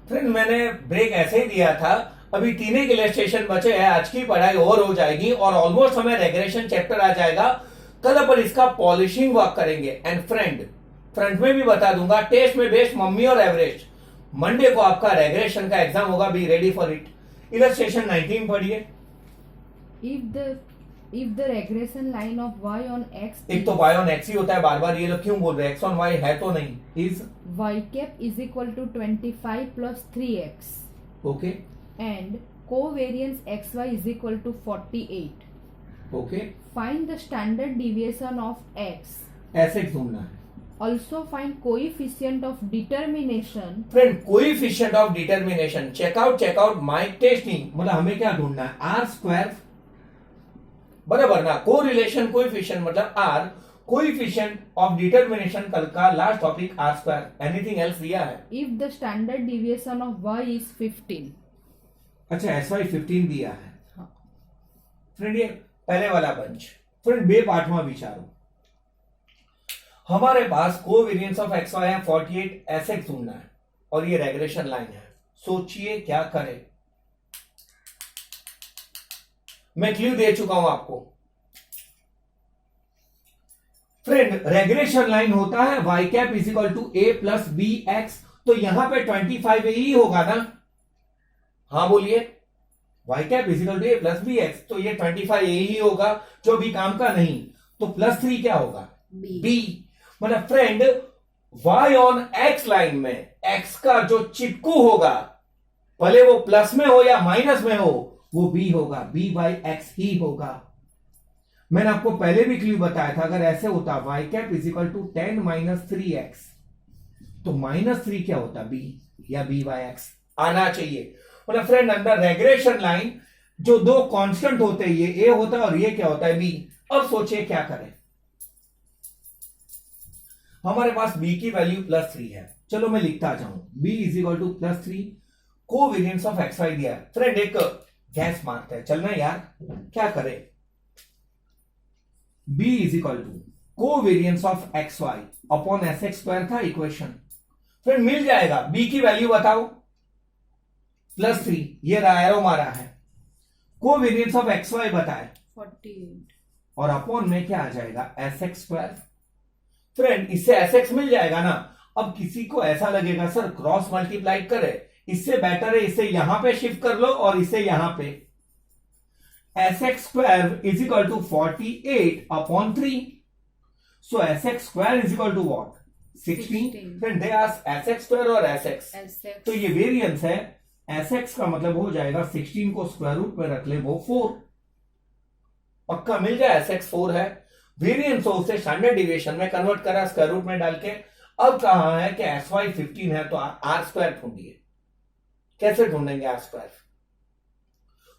Friend मैंने break ऐसे ही दिया था, अभी तीन ही इलस्ट्रेशन बचे हैं, आज की पढ़ाई और हो जाएगी और ऑलमोस्ट हमें रेग्रेशन चैप्टर आ जाएगा। कल अपन इसका पॉलिशिंग वर्क करेंगे। एंड फ्रंट में भी बता दूंगा, टेस्ट में बेस्ट मम्मी और एवरेज। मंडे को आपका रेग्रेशन का एग्जाम होगा, be ready for it. Illustration 19 पढ़िए। if the regression line of y on x एक तो y on x ही होता है, बार बार ये लोग क्यों बोल रहे हैं, x on y है तो नहीं। Is y cap is equal to 25 plus 3x okay and covariance xy is equal to 48. Okay, Find the standard deviation of x. ऐसे ढूंढना है Also find coefficient of determination. Friend. Coefficient of determination, check out mic testing, मतलब हमें क्या ढूंढना है, are square, बराबर ना। को रिलेशन कोएफिशिएंट मतलब आर, कोएफिशिएंट ऑफ डिटरमिनेशन कल का last topic R square. Anything else दिया है? If the standard deviation of y is 15. अच्छा, एस वाई 15 दिया है। हाँ. फ्रेंड ये पहले वाला बंच। फ्रेंड बे पाठवा विचारो, हमारे पास कोवेरिएंस ऑफ एक्स वाई है 48, ऐसे ढूंढना है और ये रेग्रेशन लाइन है। सोचिए क्या करें। मैं क्लू दे चुका हूं आपको। फ्रेंड रेग्रेशन लाइन होता है Y cap is equal to A plus B X, तो यहां पे 25 ही होगा ना। हाँ बोलिए, Y cap is equal to A plus B X, तो ये 25 ही होगा, जो भी काम का नहीं। तो +3 क्या होगा, बी। मतलब friend y on x line में x का जो चिपकू होगा, भले वो प्लस में हो या माइनस में हो, वो b होगा, b बाई एक्स ही होगा। मैंने आपको पहले भी क्लू बताया था, अगर ऐसे होता y cap is equal to 10 minus 3x, तो -3 क्या होता, b या b बाई एक्स आना चाहिए। मतलब फ्रेंड अंडर रेग्रेशन लाइन जो दो कांस्टेंट होते हैं, ये a होता है और ये क्या होता है, b। अब सोचिए क्या करें। हमारे पास b की वैल्यू +3 है, चलो मैं लिखता जाऊं, b is equal to +3, covariance of X Y दिया है। फ्रेंड एक गैस मारते हैं, चलना यार, क्या करें। b is equal to covariance of X Y upon S X square था इक्वेशन। फ्रेंड मिल जाएगा, b की वैल्यू बताओ, +3, ये एरो मारा है। कोवेरिएंस ऑफ एक्स वाई बताए 48 और अपॉन में क्या आ जाएगा, एस एक्स स्क्वायर। फ्रेंड इससे एस एक्स मिल जाएगा ना। अब किसी को ऐसा लगेगा सर क्रॉस मल्टीप्लाई करे, इससे बेटर है इसे यहां पे शिफ्ट कर लो और इसे यहां पे, S X square is equal to 48 upon 3। So S X square is equal to what, 16। Friend they ask S X square और एस एक्स, तो ये वेरिएंस है। एस एक्स का मतलब हो जाएगा 16 को स्क्वायर रूट में रख ले, वो 4 पक्का मिल जाए, एस एक्स 4 है। वेरिएंस हो उसे स्टैंडर्ड डिविएशन में कन्वर्ट करा स्क्वायर रूट में डाल के। अब कहा है कि एस वाई 15 है, तो आर स्क्वायर ढूंढिए। कैसे ढूंढेंगे आर स्क्वायर?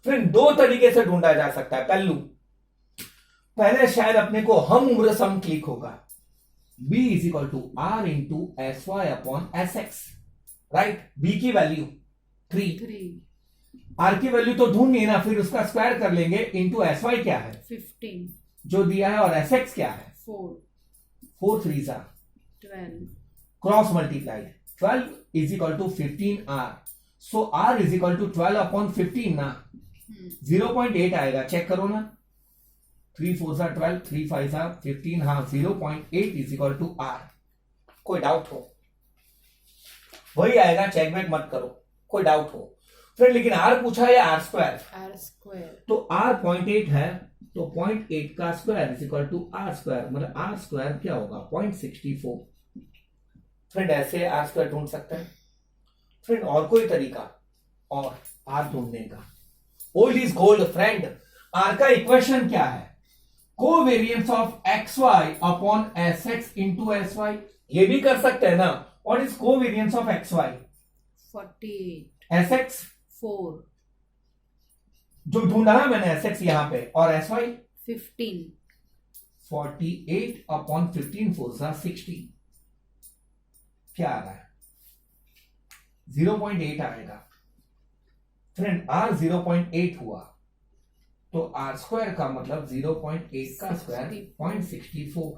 फ्रेंड दो तरीके से ढूंढा जा सकता है। पहले शायद अपने को हम उम्र सम क्लिक होगा, b is equal to R into S Y upon S X, right. b की वैल्यू 3, आर की वैल्यू तो ढूंढनी ना, फिर उसका स्क्वायर कर लेंगे, इंटू एस वाई क्या है 15 जो दिया है, और एस एक्स क्या है 4 3 12 cross multiply 12 is equal to 15 R. So R is equal to 12 upon 15 ना, 0.8 आएगा, चेक करो ना। 3 4 12, 3 5 15, हाँ 0.8 इज इक्वल टू आर। कोई डाउट हो, वही आएगा, चेक बैक मत करो, कोई डाउट हो। फ्रेंड लेकिन आर पूछा है आर स्क्वायर, तो आर 0.8 है, तो 0.8 का square is equal to R square, मतलब आर स्क्वायर क्या होगा 0.64। फ्रेंड ऐसे आर स्क्वायर ढूंढ सकते हैं। फ्रेंड और कोई तरीका और आर ढूंढने का, old is gold. Friend R का इक्वेशन क्या है, covariance of X Y upon S X into S Y. ये भी कर सकते हैं ना। What is covariance of X Y, 48 S X 4 जो ढूंढा है मैंने, एस एक्स यहां पे, और एस वाई 15 48 अपॉन 15 4 60, क्या आ रहा है 0.8 आएगा। फ्रेंड आर 0.8 हुआ, तो आर स्क्वायर का मतलब 0.8 का स्क्वायर 0.64।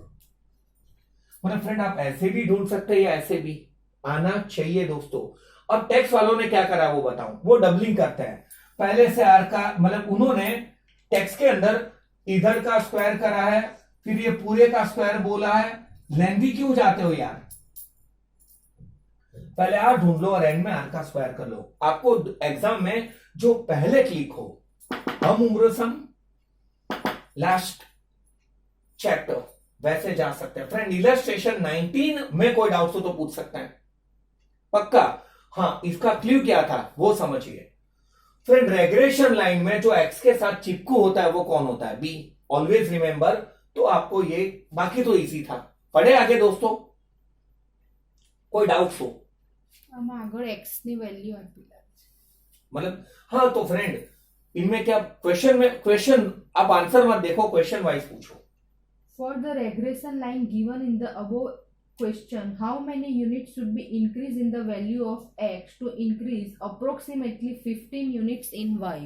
मतलब फ्रेंड आप ऐसे भी ढूंढ सकते हैं या ऐसे भी, आना चाहिए दोस्तों। अब टैक्स वालों ने क्या करा वो बताऊं, वो डबलिंग करते हैं। पहले से आर का मतलब उन्होंने टैक्स के अंदर इधर का स्क्वायर करा है, फिर ये पूरे का स्क्वायर बोला है। लेंथी क्यों जाते हो यार, पहले आर ढूंढ लो और एंड में आर का स्क्वायर कर लो। आपको एग्जाम में जो पहले क्लिक हो, हम उम्र सम लास्ट चैप्टर, वैसे जा सकते हैं। फ्रेंड इलस्ट्रेशन 19 में कोई डाउट हो तो पूछ सकते हैं पक्का। हाँ, इसका क्लू क्या था वो समझिए। फ्रेंड रेग्रेशन लाइन में जो एक्स के साथ चिपकू होता है वो कौन होता है, बी। Always remember. तो आपको ये, बाकी तो इजी था। पढ़े आगे दोस्तों, कोई डाउट हो? આમાં આગળ x ની વેલ્યુ આપી मतलब हाँ, तो फ्रेंड इनमें क्या क्वेश्चन आप आंसर मत देखो, क्वेश्चन वाइज पूछो। For the regression line given in the above question, how many units should be increased in the value of x to increase approximately 15 units in y?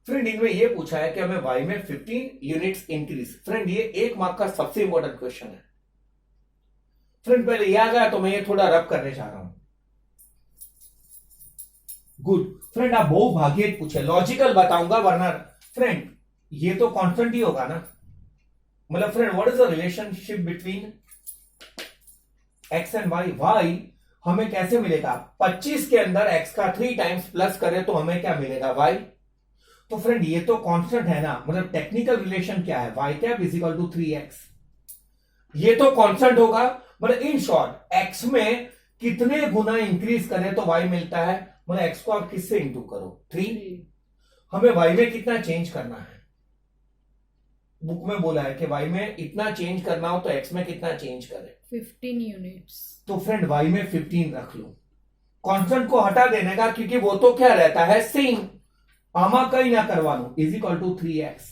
Friend इनमें ये पूछा है कि हमें y में 15 यूनिट्स इंक्रीज। फ्रेंड ये 1 mark का सबसे इंपॉर्टेंट क्वेश्चन है। फ्रेंड पहले ये आ गया तो मैं ये थोड़ा रब करने जा रहा हूं। गुड। फ्रेंड आप बहुभागिक पूछे, लॉजिकल बताऊंगा वरना फ्रेंड ये तो कांस्टेंट ही होगा ना। मतलब friend what is the relationship between X and Y. Y हमें कैसे मिलेगा, 25 के अंदर एक्स का 3 टाइम्स प्लस करें तो हमें क्या मिलेगा, वाई। तो फ्रेंड ये तो कांस्टेंट है ना, मतलब टेक्निकल रिलेशन क्या है, Y cap is equal to 3x। ये तो कांस्टेंट होगा। मतलब इन शॉर्ट एक्स में कितने गुना इंक्रीज करें तो वाई मिलता है। मतलब एक्स को आप किससे इंटू करो, 3। हमें वाई में कितना चेंज करना है, बुक में बोला है कि वाई में इतना चेंज करना हो तो एक्स में कितना चेंज करें, 15 units. तो फ्रेंड वाई में 15 रख लो। कांस्टेंट को हटा देने का, क्योंकि वो तो क्या रहता है, सेम। आमा कहीं ना करवा लो, इज इक्वल टू 3x।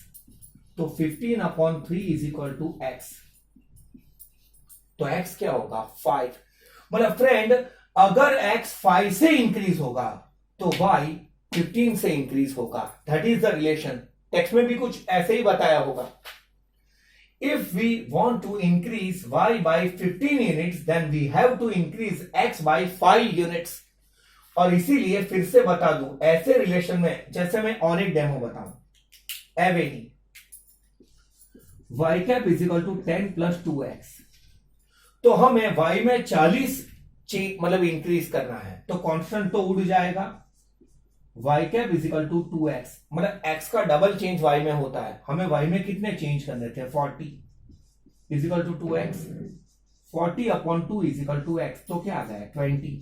तो 15/3 इज इक्वल टू x। तो x क्या होगा, 5। मतलब फ्रेंड अगर x 5 से इंक्रीज होगा तो y 15 से इंक्रीज होगा। That is the relation. Text में भी कुछ ऐसे ही बताया होगा। If we want to increase y by 15 units then we have to increase x by 5 units. और इसीलिए फिर से बता दूं, ऐसे रिलेशन में जैसे मैं और एक डेमो बताऊं, एवेनी y cap is equal to 10 + 2x। तो हमें y में 40 मतलब इंक्रीज करना है, तो कांस्टेंट तो उड़ जाएगा। y cap is equal to 2x, मतलब x का डबल चेंज y में होता है। हमें y में कितने चेंज करने थे, 40 is equal to 2x। 40/2 is equal to x, तो क्या आ गया, 20।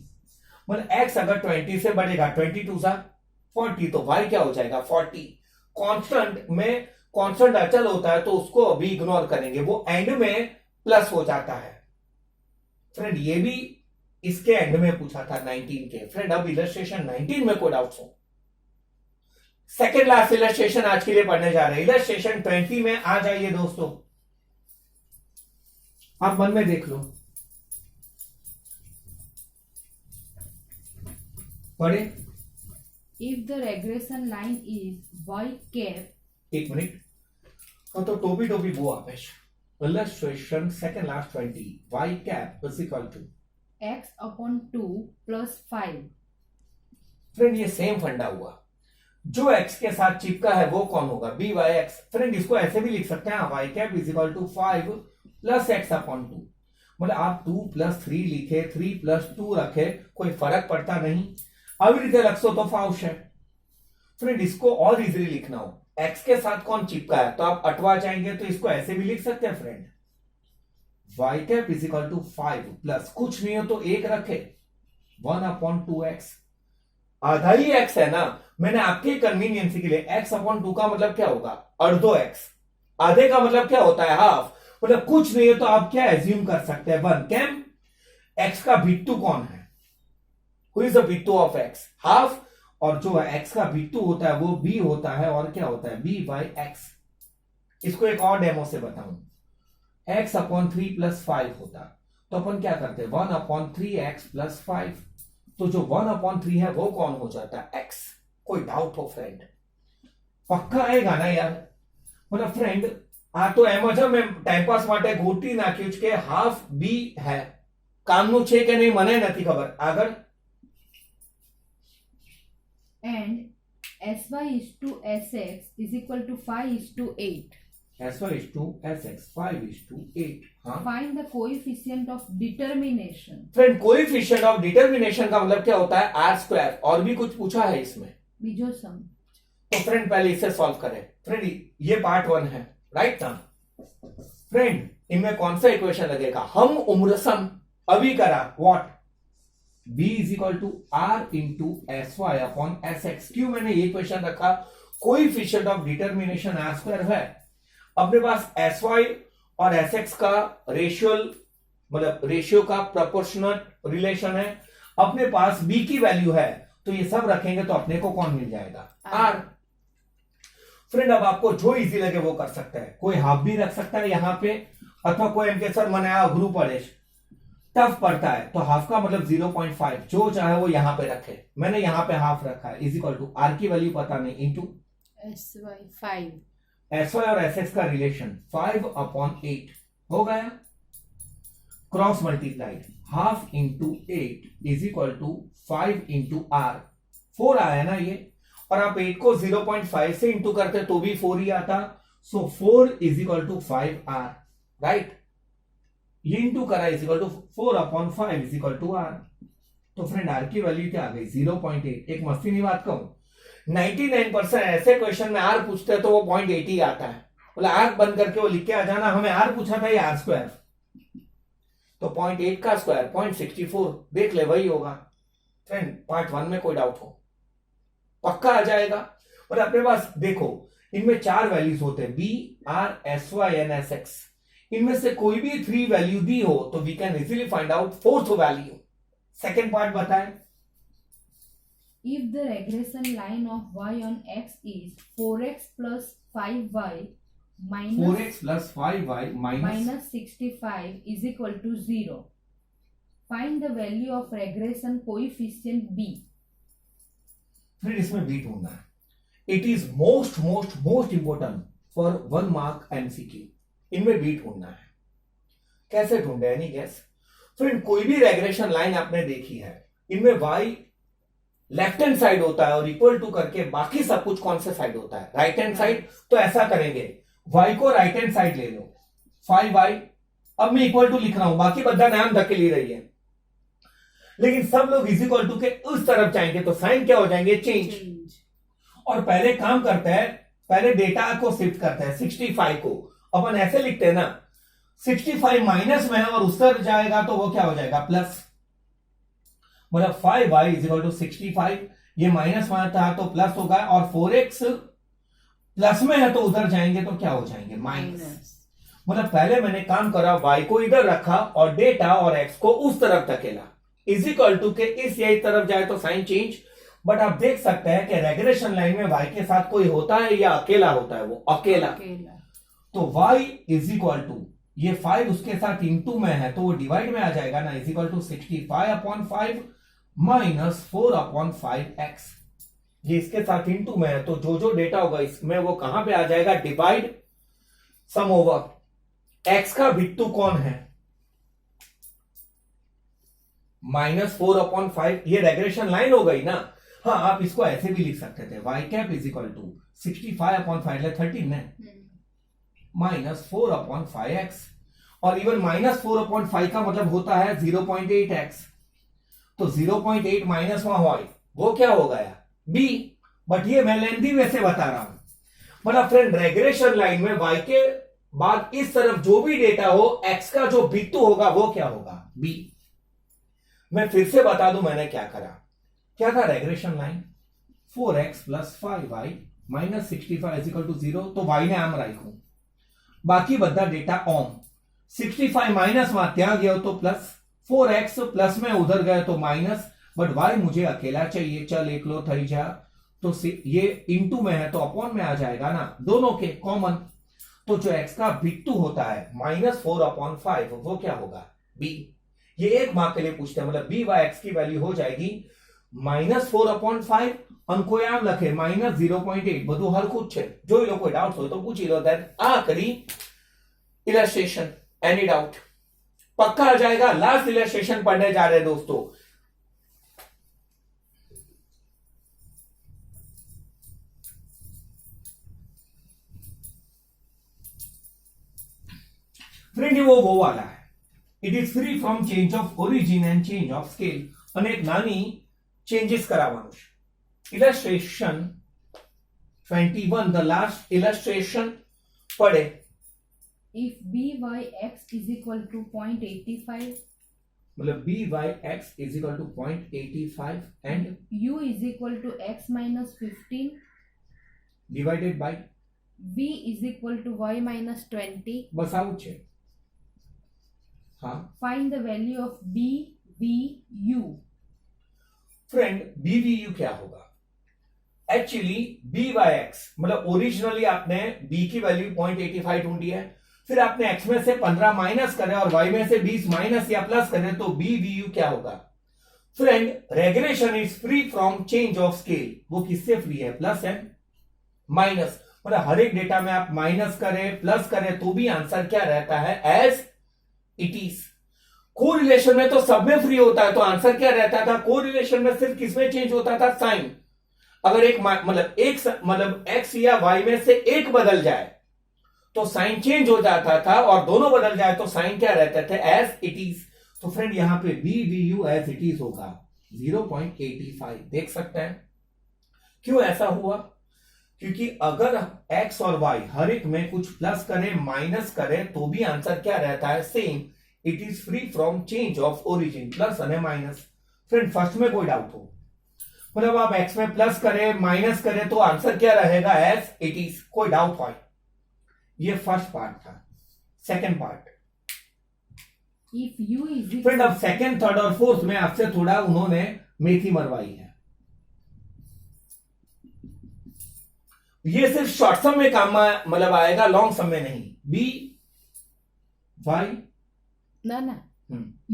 मतलब x अगर 20 से बढ़ेगा, 22 सा 40, तो y क्या हो जाएगा, 40। कांस्टेंट में कांस्टेंट अचल होता है तो उसको अभी इग्नोर करेंगे, वो एंड में प्लस हो जाता है। फ्रेंड ये भी इसके एंड में पूछा था 19 के। फ्रेंड अब इलस्ट्रेशन 19 में कोई डाउट्स हो? सेकेंड लास्ट इलस्ट्रेशन आज के लिए पढ़ने जा रहे हैं। इलस्ट्रेशन 20 में आ जाइए दोस्तों, आप मन में देख लो, पढ़े। If the regression line is y cap, एक मिनट, हाँ तो टोपी वो आपेश। Illustration second last 20, y cap is equal to x/2 + 5. Friend ये सेम फंडा हुआ, जो x के साथ चिपका है वो कौन होगा, by(x). फ्रेंड इसको ऐसे भी लिख सकते हैं, y cap is equal to 5 + x/2। मतलब आप 2 + 3 लिखे, 3 + 2 रखे, कोई फर्क पड़ता नहीं। अब रीते लक्सो तो फाउश है। फ्रेंड इसको और इजीली लिखना हो, x के साथ कौन चिपका है तो आप अटवा जाएंगे, तो इसको ऐसे भी लिख सकते हैं friend, y cap is equal to 5 plus कुछ नहीं हो तो 1 रखे, 1/2x। आधा ही x है ना, मैंने आपके कन्वीनियंस के लिए x/2 का मतलब क्या होगा, अर्धो x। आधे का मतलब क्या होता है, हाफ। मतलब कुछ नहीं है तो आप क्या एज्यूम कर सकते हैं, 1। कैम x का बिट्टू कौन है, who is the Bittu of x, half. और जो x का बिट्टू होता है वो b होता है, और क्या होता है, b/x। इसको एक और डेमो से बताऊं, x/3 + 5 होता, तो अपन क्या करते हैं, 1/3x + 5। तो जो 1/3 है वो कौन हो जाता है, x। कोई डाउट हो फ्रेंड? पक्का आएगा ना यार। मतलब फ्रेंड आ तो एम જ મેં ટાઈમપાસ માટે ગોટી નાખ્યું છે કે હાફ બી હે, કામનું છે કે નહીં મને નથી ખબર। આગળ sy is to sx is equal to 5 is to 8. sy is to sx 5 is to 8. हाँ Find the coefficient of determination. Friend coefficient of determination का मतलब क्या होता है आर स्क्वायर. और भी कुछ पूछा है इसमें बीजो सम. तो फ्रेंड पहले इसे सॉल्व करें. फ्रेंड ये पार्ट 1 है राइट ना. फ्रेंड इनमें कौन सा इक्वेशन लगेगा. हम उम्र सम अभी करा what b is equal to R into S Y upon S X. क्यों मैंने ये इक्वेशन रखा. Coefficient of determination R square है. अपने पास एस वाई और एस एक्स का रेशियल मतलब रेशियो का प्रोपोर्शनल रिलेशन है. अपने पास b की वैल्यू है तो ये सब रखेंगे तो अपने को कौन मिल जाएगा r. फ्रेंड अब आपको जो इजी लगे वो कर सकते हैं. कोई हाफ भी रख सकता है यहां पे अथवा कोई एमके सर मनाया ग्रुप पढ़े टफ पड़ता है तो हाफ का मतलब 0.5 जो चाहे वो यहां पे रखे. मैंने यहां पे हाफ रखा है इज इक्वल टू आर की वैल्यू पता नहीं इंटू एस वाई और एस एक्स का रिलेशन 5/8 हो गया. Cross multiplied half into 8 is equal to 5 into R. 4 आया ना ये. और आप 8 को 0.5 से इंटू करते तो भी 4 ही आता. So 4 is equal to 5r right. ये इंटू करा is equal to 4/5 is equal to r. तो फ्रेंड r की वैल्यू क्या आ गई 0.8. एक मस्ती नहीं बात कहूं 99% ऐसे क्वेश्चन में r पूछते हैं तो वो 0.8 ही आता है. बोला आर बंद करके वो लिख के आ जाना. हमें r पूछा था ये r स्क्वायर तो 0.8 का स्क्वायर 0.64 देख ले वही होगा. फ्रेंड पार्ट 1 में कोई डाउट हो पक्का आ जाएगा. और अपने पास देखो इनमें 4 वैल्यूज होते हैं b r s y and s x. इनमें से कोई भी 3 वैल्यू दी हो तो we can easily find out 4th value. Second part बताएं. If the regression line of y on x is 4x plus 5y minus 4x plus 5y minus 65 is equal to 0. Find the value of regression coefficient b. फिर इसमें B ढूंढना है. It is most important for 1 mark MCQ. इनमें B ढूंढना है. कैसे ढूंढे any guess. Friend कोई भी रेग्रेशन लाइन आपने देखी है इनमें y लेफ्ट हैंड साइड होता है और इक्वल टू करके बाकी सब कुछ कौन से साइड होता है राइट हैंड साइड. तो ऐसा करेंगे y को राइट हैंड साइड ले लो 5y. अब मैं इक्वल टू लिख रहा हूं बाकी बद्दा नाम धकेली रही है. लेकिन सब लोग इज इक्वल टू के उस तरफ जाएंगे तो साइन क्या हो जाएंगे चेंज. और पहले काम करते हैं पहले डेटा को शिफ्ट करते हैं 65 को अपन ऐसे लिखते हैं ना 65 माइनस में है और उस तरफ जाएगा तो वो क्या हो जाएगा प्लस. मतलब 5y इज इक्वल टू 65. ये माइनस में था तो प्लस होगा और 4x प्लस में है तो उधर जाएंगे तो क्या हो जाएंगे माइनस. मतलब पहले मैंने काम करा y को इधर रखा और डेटा और x को उस तरफ धकेला इज इक्वल टू के इस यही तरफ जाए तो साइन चेंज. बट आप देख सकते हैं कि रेग्रेशन लाइन में y के साथ कोई होता है या अकेला होता है. वो अकेला. तो y इज इक्वल टू ये 5 उसके साथ इंटू में है तो वो डिवाइड में आ जाएगा ना is equal to 65/5 minus 4/5x. ये इसके साथ इंटू में है तो जो डेटा होगा इसमें वो कहां पे आ जाएगा डिवाइड सम ओवर. x का बिट्टू कौन है -4/5. ये रेग्रेशन लाइन हो गई ना. हाँ आप इसको ऐसे भी लिख सकते थे y cap is equal to 65/5 13 है -4/5x. और इवन -4/5 का मतलब होता है 0.8x. तो 0.8 माइनस वहां वो क्या हो गया b. बट ये मैं लेंथी वे से बता रहा हूं. मतलब फ्रेंड रेग्रेशन लाइन में y के बाद इस तरफ जो भी डेटा हो x का जो बिट्टू होगा वो क्या होगा b. मैं फिर से बता दूं मैंने क्या करा. क्या था regression line 4x plus 5y minus 65 is equal to 0. तो y ने आम राखू बाकी बदा डेटा ओम 65 माइनस वहां त्या गया तो प्लस 4x प्लस में उधर गया तो माइनस. बट y मुझे अकेला चाहिए. चल एक लो थई जा तो ये इंटू में है तो अपॉन में आ जाएगा ना दोनों के कॉमन. तो जो x का बिट्टू होता है -4/5 वो क्या होगा b. ये एक मार्क के लिए पूछते हैं. मतलब b बाय x की वैल्यू हो जाएगी -4/5 अंको आम लखे -0.8. બધું હરખું જ છે. જોઈ લો કોઈ ડાઉટ હોય તો પૂછી લો. દેન આ કરી इलस्ट्रेशन. एनी डाउट पक्का आ जाएगा. लास्ट इलस्ट्रेशन पढ़ने जा रहे हैं दोस्तों. फ्रेंड वो वाला है. It is free from change of origin and change of scale. અને એક નાની ચેન્જીસ કરાવવાનું છે. ઇલસ્ટ્રેશન 21 ધ લાસ્ટ ઇલસ્ટ્રેશન પડે. If byx is equal to 0.85 मतलब byx is equal to 0.85 and u is equal to x minus 15 divided by v is equal to y minus 20. બસ આવું છે. हाँ Find the value of bvu. Friend bvu क्या होगा? Actually byx मतलब originally आपने b की value 0.85 ढूंढी है, फिर आपने x में से 15 माइनस करे और y में से 20 माइनस या प्लस करे, तो bvu क्या होगा? Friend regulation is free from change of scale. वो किससे फ्री है? Plus and minus. मतलब हर एक डेटा में आप माइनस करें प्लस करें तो भी आंसर क्या रहता है? As it is. कोरिलेशन में तो सब में फ्री होता है, तो आंसर क्या रहता था? कोरिलेशन में सिर्फ किसमें चेंज होता था? साइन. अगर एक मतलब x या y में से एक बदल जाए तो साइन चेंज हो जाता था, और दोनों बदल जाए तो साइन क्या रहते थे? As it is. तो फ्रेंड यहां पे bvu एज इट इज होगा 0.85. देख सकते हैं क्यों ऐसा हुआ? क्योंकि अगर x और y हर एक में कुछ प्लस करें माइनस करें तो भी आंसर क्या रहता है? Same. It is free from change of origin, plus और माइनस. फ्रेंड फर्स्ट में कोई डाउट हो? मतलब आप x में प्लस करें माइनस करें तो आंसर क्या रहेगा? As it is. कोई डाउट हो? ये फर्स्ट पार्ट था. Second part If u is equal friend अब सेकंड थर्ड और फोर्थ में आपसे थोड़ा उन्होंने मेथी मरवाई है. ये सिर्फ शॉर्ट सम में काम मतलब आएगा, लॉन्ग सम में नहीं. बी वाई ना ना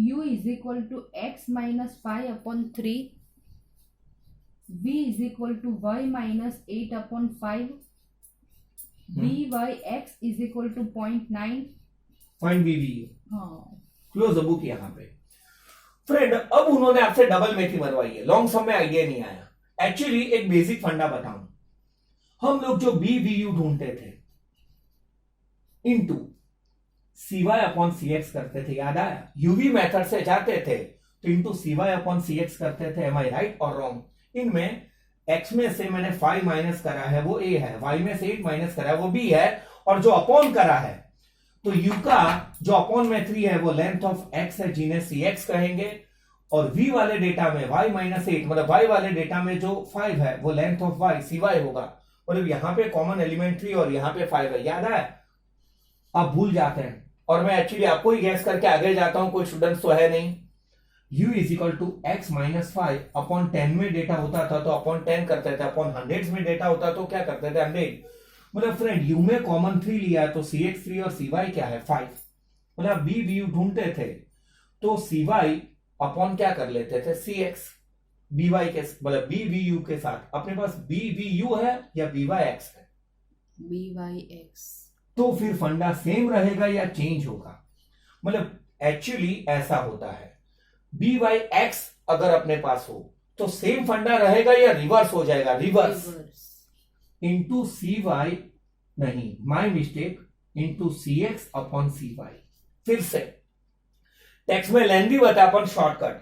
u is equal to x minus 5 upon 3, v is equal to y minus 8 upon 5, byx is equal to 0.9. Find bvu. हाँ क्लोज द बुक. यहां पे फ्रेंड अब उन्होंने आपसे डबल मेथी मरवाई है, लॉन्ग सम में आइडिया नहीं आया. एक्चुअली एक बेसिक फंडा बताऊं. हम लोग जो bvu ढूंढते थे इनटू cy अपॉन cx करते थे, याद आया? यूवी मेथड से जाते थे तो इनटू cy अपॉन cx करते थे. एम आई राइट और रॉन्ग? इनमें x में से मैंने 5 माइनस करा है वो a है, y में से 8 माइनस करा है वो b है, और जो अपॉन करा है तो u का जो अपॉन में 3 है वो लेंथ ऑफ x है, जिन्हें cx कहेंगे. और v वाले डेटा में y माइनस 8 मतलब y वाले डेटा में जो 5 है वो लेंथ ऑफ y cy होगा. और यहां पे कॉमन एलिमेंट 3 और यहां पे 5 है, याद है? आप भूल जाते हैं और मैं एक्चुअली आपको ही गैस करके आगे जाता हूं, कोई स्टूडेंट्स तो है नहीं. u is equal to X minus 5 upon 10 में डेटा होता था तो अपॉन 10 करते थे, अपॉन 100 में डेटा होता तो क्या करते थे? 100. मतलब फ्रेंड u में कॉमन 3 लिया है तो cx 3 और cy क्या है? 5. मतलब bvu ढूंढते थे तो cy अपॉन क्या कर लेते थे? cx. by के मतलब bvu के साथ अपने पास bvu है या byx है? byx. तो फिर फंडा सेम रहेगा या चेंज होगा? मतलब एक्चुअली ऐसा होता है, byx अगर अपने पास हो तो सेम फंडा रहेगा या रिवर्स हो जाएगा? रिवर्स. इंटू cy नहीं, my mistake, into cx upon cy. फिर से टेक्स्ट में लेंदी बता अपन शॉर्टकट.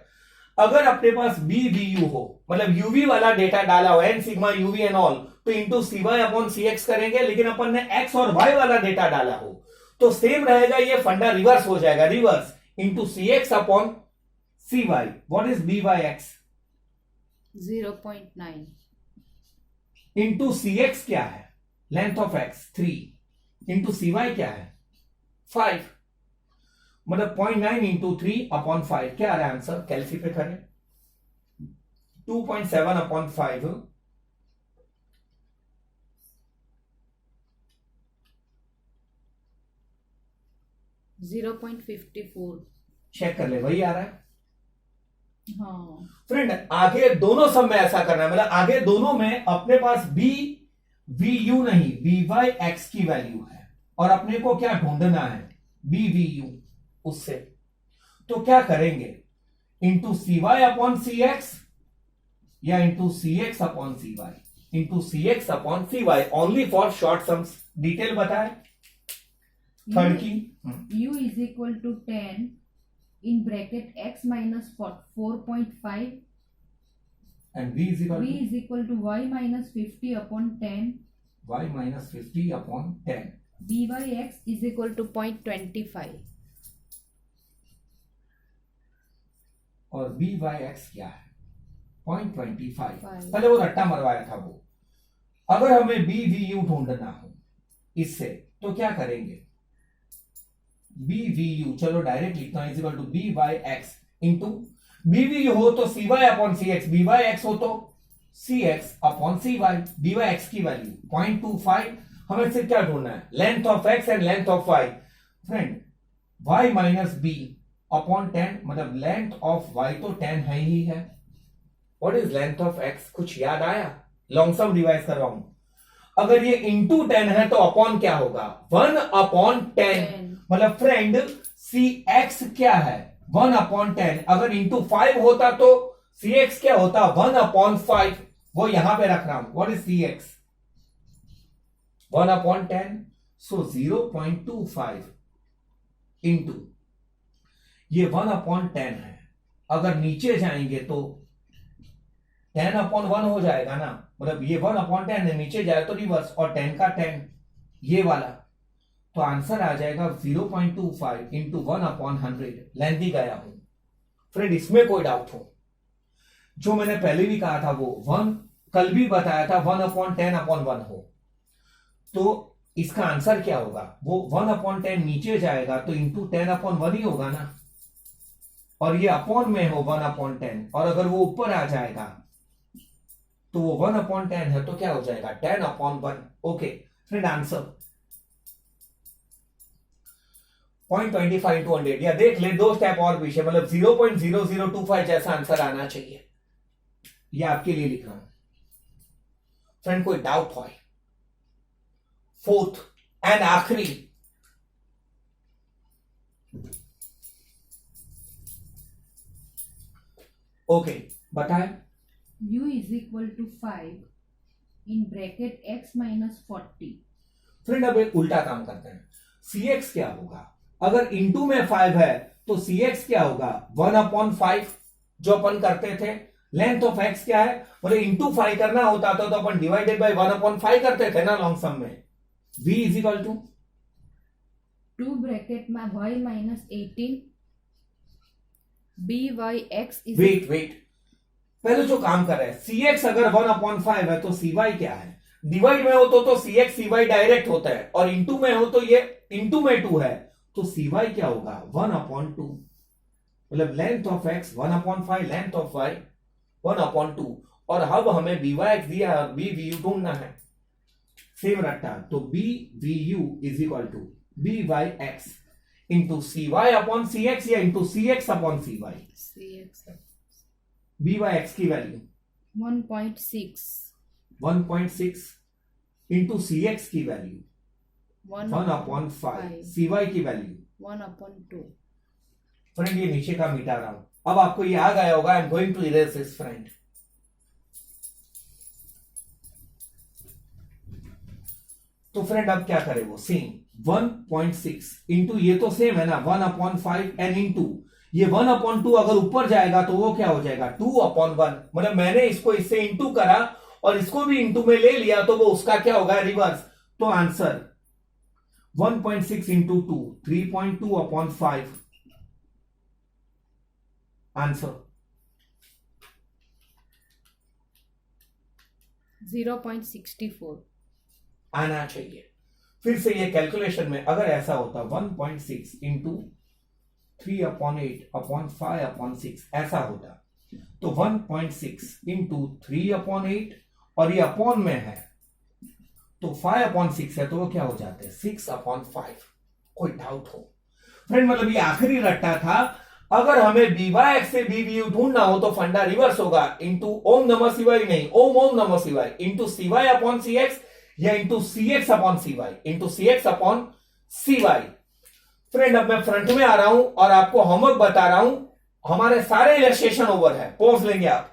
अगर अपने पास bvu हो मतलब uv वाला डेटा डाला हो n sigma uv and all, तो इंटू cy अपॉन cx करेंगे. लेकिन अपन ने x और y वाला डेटा डाला हो तो सेम रहेगा, ये फंडा रिवर्स हो जाएगा. Reverse into cx upon cy. What is byx? 0.9. Into cx क्या है? Length of x 3 into cy क्या है? 5. मतलब 0.9 इंटू 3 अपॉन 5 क्या आ रहा है आंसर? कैलसी पे करें. 2.7 अपॉन 5 0.54. चेक कर ले, वही आ रहा है. हाँ फ्रेंड आगे दोनों सब में ऐसा करना है, मतलब आगे दोनों में अपने पास bvu नहीं byx की वैल्यू है और अपने को क्या ढूंढना है? bvu. उससे तो क्या करेंगे? इंटू cy अपॉन cx या into cx upon cy. Into cx upon cy only for short sums. Detail बताए. थर्ड की u is equal to 10 in bracket x minus 4.5 and v is equal v is equal to y minus 50 upon 10 to y minus 50 upon 10 b by x is equal to 0.25 और b bye x क्या है 0.25। Five. पहले वो रट्टा मरवाया था वो। अगर हमें बी वी यू ढूंढना हो इससे तो क्या करेंगे, बी वी यू चलो डायरेक्ट लिखता हूं, is equal to B by X into B V U हो तो C Y upon C X, B Y X हो तो C X upon C Y. B Y X की वैल्यू 0.25। हमें सिर्फ क्या ढूंढना है, length of X and length of Y. Friend Y minus B upon 10 मतलब लेंथ ऑफ वाई तो 10 है ही है। What is length of x, कुछ याद आया? लॉन्ग सम रिवाइज कर रहा हूं। अगर ये इंटू 10 है तो अपॉन क्या होगा 1 अपॉन 10 मतलब फ्रेंड सी एक्स क्या है 1 अपॉन 10। अगर इंटू 5 होता तो सी एक्स क्या होता 1 अपॉन 5। वो यहां पे रख रहा हूं। What is C X 1 upon 10 so 0.25 into ये 1 अपॉन 10 है। अगर नीचे जाएंगे तो 10 अपॉन 1 हो जाएगा ना, मतलब ये 1 अपॉन 10 है, नीचे जाए तो रिवर्स और 10 का 10 ये वाला, तो आंसर आ जाएगा 0.25 इंटू 1 अपॉन 100। लेंथी गया हूं फ्रेंड, इसमें कोई डाउट हो? जो मैंने पहले भी कहा था वो 1 कल भी बताया था 1 अपॉन 10 अपॉन 1 हो तो इसका आंसर क्या होगा, वो 1 अपॉन 10 नीचे जाएगा तो इंटू 10 अपॉन 1 ही होगा ना, और ये अपॉन में हो 1 अपॉन 10, और अगर वो ऊपर आ जाएगा तो वो 1 अपॉन 10 है तो क्या हो जाएगा 10 upon 1। Okay friend answer 0.25 into 100, या देख ले 2 स्टेप और पीछे, मतलब 0.0025 जैसा आंसर आना चाहिए। ये आपके लिए लिख रहा हूं फ्रेंड, कोई डाउट हो? फोर्थ एंड आखिरी, ओके बताएं। u is equal to 5 in bracket x minus 40 friend अब एक उल्टा काम करते हैं। सी एक्स क्या होगा, अगर इंटू में 5 है तो सी एक्स क्या होगा 1 अपॉन 5 जो अपन करते थे। लेंथ ऑफ एक्स क्या है, मतलब इंटू 5 करना होता था तो अपन डिवाइडेड बाय 1 अपॉन 5 करते थे ना लॉन्ग सम में। v is equal to 2 bracket में y minus 18 b y x is wait पहले जो काम कर रहे हैं, सी एक्स अगर 1 अपॉन 5 है तो सी वाई क्या है, डिवाइड में हो तो सी एक्स सी वाई डायरेक्ट होता है, और इंटू में हो तो ये इंटू में 2 है तो सी वाई क्या होगा 1 अपॉन 2, मतलब length of X 1 upon 5, length of Y 1 upon 2, और अब हमें बी वाई एक्स दिया है, बी वी यू ढूंढना है। सेम रट्टा, तो B V U is equal to B Y X into C Y upon C X या into C X upon C Y. cx B Y X की value 1.6 1.6 into C X की value 1 upon 5, C Y की value 1 upon 2 friend ये नीचे का मिटा रहा हूं। अब आपको ये आ गया होगा, I am going to erase this friend. तो फ्रेंड अब क्या करे वो सेम 1.6 इंटू ये तो सेम है ना 1 अपॉन 5 एंड इंटू ये 1 अपॉन 2 अगर ऊपर जाएगा तो वो क्या हो जाएगा 2 अपॉन 1, मतलब मैंने इसको इससे इंटू करा और इसको भी इंटू में ले लिया तो वो उसका क्या होगा रिवर्स। तो आंसर 1.6 इंटू 2 3.2 अपॉन 5 आंसर 0.64 आना चाहिए। फिर से ये कैलकुलेशन में अगर ऐसा होता 1.6 इंटू 3 अपॉन 8 अपॉन 5 अपॉन 6 ऐसा होता तो 1.6 इंटू 3 अपॉन 8 और ये अपॉन में है तो 5 अपॉन 6 है तो वो क्या हो जाते हैं 6 अपॉन 5। कोई डाउट हो फ्रेंड, मतलब ये आखिरी रट्टा था। अगर हमें बी वाई एक्स से बी वी यू ढूंढना हो तो फंडा रिवर्स होगा, इंटू ओम नमः शिवाय नहीं ओम नमः शिवाय into C Y upon C X या into C X upon C Y into C X upon C Y. Friend अब मैं फ्रंट में आ रहा हूं और आपको होमवर्क बता रहा हूं। हमारे सारे इलस्ट्रेशन ओवर है, पॉज लेंगे आप।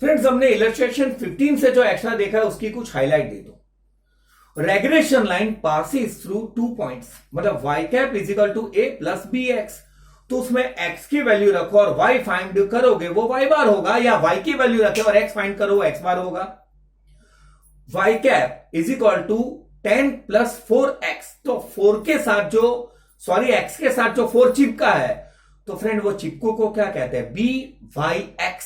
फ्रेंड्स हमने इलस्ट्रेशन 15 से जो एक्स्ट्रा देखा है उसकी कुछ हाईलाइट दे दो। Regression line passes through 2 points, मतलब y cap is equal to a plus B X. तो उसमें x की वैल्यू रखो और y फाइंड करोगे वो y बार होगा, या y की वैल्यू रखे और x फाइंड करो x बार होगा। y cap is equal to 10 plus 4x। तो 4 के साथ जो x के साथ जो 4 चिपका है, तो फ्रेंड वो चिपको को क्या कहते हैं, by(x).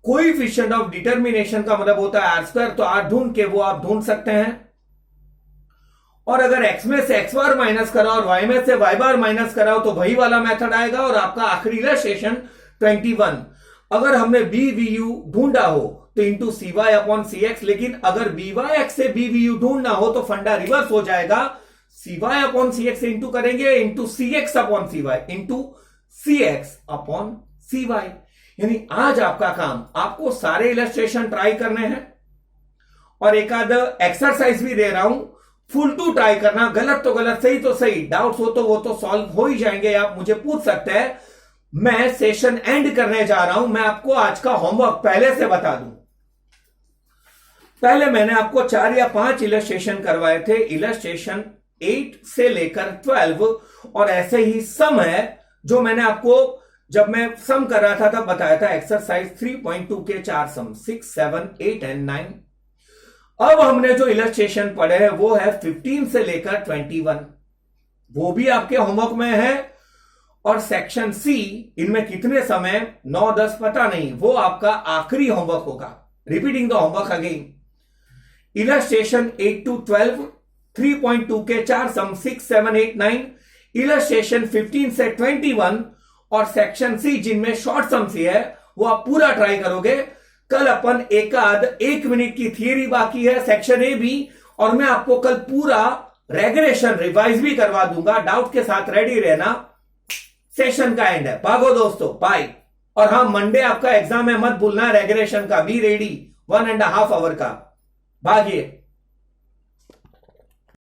कोएफिशिएंट ऑफ डिटर्मिनेशन का मतलब होता है r², तो r ढूंढ के वो आप ढूंढ सकते हैं। और अगर x में से x बार माइनस कराओ और y में से y बार माइनस कराओ तो वही वाला मेथड आएगा, और आपका आखिरी इलस्ट्रेशन 21। अगर हमने BVU ढूंढा हो तो इंटू CY/CX, लेकिन अगर BYX से BVU ढूंढना हो तो फंडा रिवर्स हो जाएगा, CY/CX से इंटू करेंगे इंटू CX/CY इंटू CX/CY। यानी आज आपका काम, आपको सारे इलस्ट्रेशन ट्राई करने हैं और एक आध एक्सरसाइज भी दे रहा हूं, फुल टू ट्राई करना, गलत तो गलत, सही तो सही, डाउट्स हो तो वो तो सॉल्व हो ही जाएंगे, आप मुझे पूछ सकते हैं। मैं सेशन एंड करने जा रहा हूं, मैं आपको आज का होमवर्क पहले से बता दूं। पहले मैंने आपको 4 या 5 इलस्ट्रेशन करवाए थे, इलस्ट्रेशन 8 से लेकर 12, और ऐसे ही सम है जो मैंने आपको जब मैं सम कर रहा था तब बताया था, एक्सरसाइज 3.2 के 4 सम 6, 7, 8 एंड 9। अब हमने जो इलस्ट्रेशन पढ़े हैं वो है 15 से लेकर 21, वो भी आपके होमवर्क में है। और सेक्शन सी, इनमें कितने समय 9, 10 पता नहीं, वो आपका आखिरी होमवर्क होगा। Repeating the homework again, illustration 8 to 12, 3.2 के 4 सम 6, 7, 8, 9, इलस्ट्रेशन 15 से 21 और सेक्शन सी जिनमें शॉर्ट सम सी है वो आप पूरा ट्राई करोगे। कल अपन एक मिनट की थियरी बाकी है सेक्शन ए भी, और मैं आपको कल पूरा रेगुलेशन रिवाइज भी करवा दूंगा। डाउट के साथ रेडी रहना, सेशन का एंड है, भागो दोस्तों, बाय। और हाँ, मंडे आपका एग्जाम है, मत भूलना रेगुलेशन का, बी रेडी, 1.5 आवर का, भागिए।